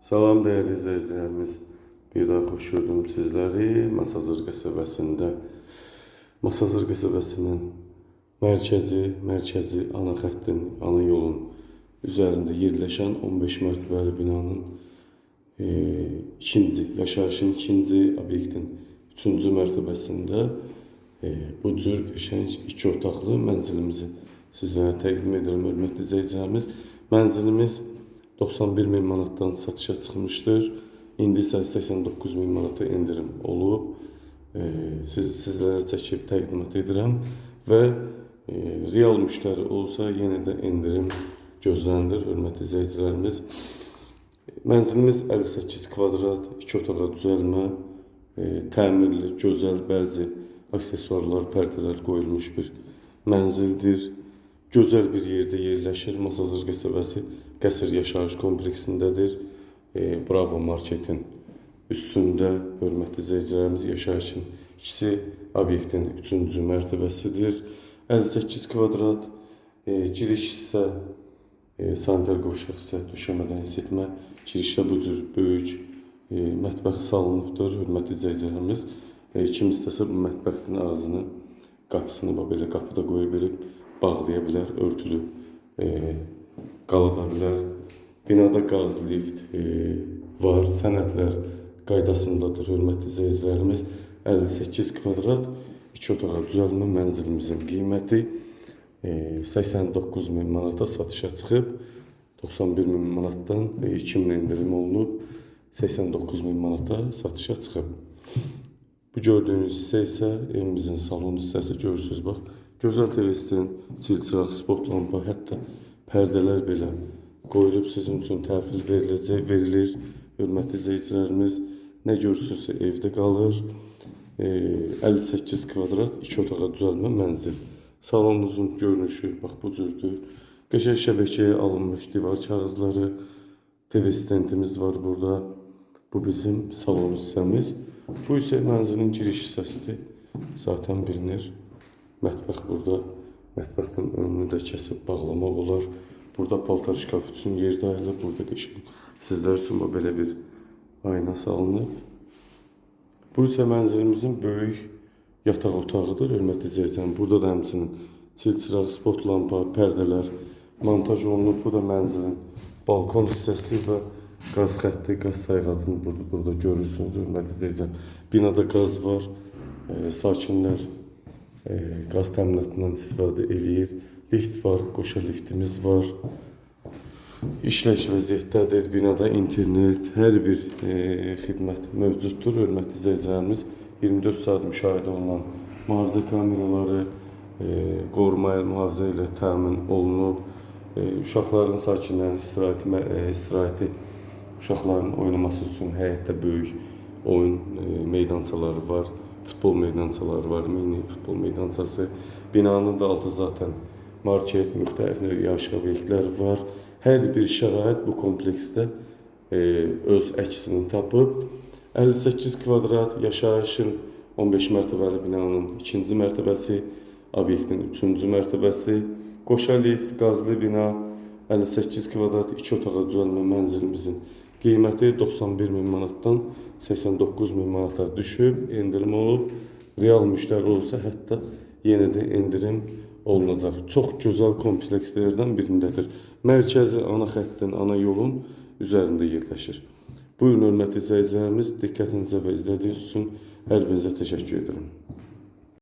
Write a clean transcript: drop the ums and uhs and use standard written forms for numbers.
Salam değerli izleyicilerimiz. Bir daha xoş gördüm sizləri. Masazır qəsəbəsində. Masazır qəsəbəsinin mərkəzi ana xəttin, ana yolun üzərində yerləşən 15 mərtəbəli binanın yaşayışın ikinci obyektin 3-cü mərtəbəsində bu cür qəşəng 2 otaqlı mənzilimizi sizlərə təqdim edirəm, hörmətli izləyicilərimiz. Mənzilimiz 91.000 manatdan satışa çıxmışdır. İndi isə 89.000 manata indirim olub. Sizlərə çəkib təqdimat edirəm və real müştəri olsa yenə də indirim gözlənilir, hörmətli izləyicilərimiz. Mənzilimiz 58 kvadrat, 2 otağa düzəlmə, təmirli, gözəl bəzi aksesuarlar, pərdələr qoyulmuş bir mənzildir. Gözəl bir yerdə yerləşir. Masazır qəsəbəsi Qəsr yaşayış kompleksindədir. Bravo marketin üstündə, hörmətli izləyicilərimiz, yaşayışın ikisi obyektin 3-cü mərtəbəsidir. 58 kvadrat, giriş isə sanitar qovşaq isə döşəmədən isitmə. Girişdə bu cür böyük mətbəx salınıbdır, hörmətli izləyicilərimiz. Kim istəsə bu mətbəxin ağzını, qapısını belə qapıda qoya bilib, bağlaya bilər, örtülü qalada bilər. Binada qaz lift var, sənədlər qaydasındadır, hörmətli izləyicilərimiz. 58 kvadrat, 2 otağa düzəlmə mənzilimizin qiyməti 89.000 manata satışa çıxıb, 91.000 manatdan 2.000 indirim olunub, 89.000 manata satışa çıxıb. Bu gördüyünüz hissə isə evimizin salon hissəsi, görürsünüz, bax. Gözəl televizyon, çilçıraq, spot lampa, hətta pərdələr belə qoyulub sizin üçün təhvil verilir. Hörmətli izləyicilərimiz, nə görürsünüzsə evdə qalır. 58 kvadrat, 2 otağa düzəlmə mənzil. Salonumuzun görünüşü bax bu cürdür. Qəşəng şəbəkəyə alınmış divar kağızları, TV stendimiz var burada. Bu bizim salon hissəmiz. Bu isə mənzilin giriş hissəsidir. Zaten bilinir. Mətbəx burada. Mətbəxdən önünü də kəsib bağlamaq olar. Burada paltar şkaf üçün yer dayanır. Burada qəşəng sizlər üçün belə bir ayna salınıb. Bu isə mənzilimizin böyük yataq otağıdır, hörmətli izləyicilərimiz. Burada da həmçinin çilçıraq, spot lampa, pərdələr montaj olunub. Bu da mənzilin balkon hissəsi və qaz xətti, qaz sayğacını burada görürsünüz, hörmətli izləyicilərimiz. Binada qaz var, sakinlər qaz təminatından istifadə eləyir. Lift var, qoşa liftimiz var. İşləyiş vəziyyətdədir. Binada internet, hər bir xidmət mövcuddur, hörmətli izləyicilərimiz. 24 saat müşahidə olunan mühafizə kameraları qoruma mühafizə ilə təmin olunub. Uşaqların, sakinlərin istirahəti, uşaqların oynaması üçün həyətdə böyük oyun meydançaları var. Futbol meydançaları var, mini futbol meydançası. Binanın da altı zaten market, müxtəlif növ yaşayış obyektləri var. Hər bir şərait bu kompleksdə öz əksini tapıb. 58 kvadrat yaşayışın 15 mərtəbəli binanın 2-ci mərtəbəsi, obyektin 3-cü mərtəbəsi, qoşa lift, qazlı bina, 58 kvadrat 2 otağa düzəlmə mənzilimizin qiyməti 91.000 manatdan 89.000 manata düşüb, indirim olub. Real müştəri olsa hətta yenə də indirim olunacaq. Çox gözəl komplekslərdən birindədir. Mərkəzi ana xəttin, ana yolun üzərində yerləşir. Buyurun, hörmətli izləyicilərimiz, diqqətinizə və izlədiyiniz üçün hər birinizə təşəkkür edirəm.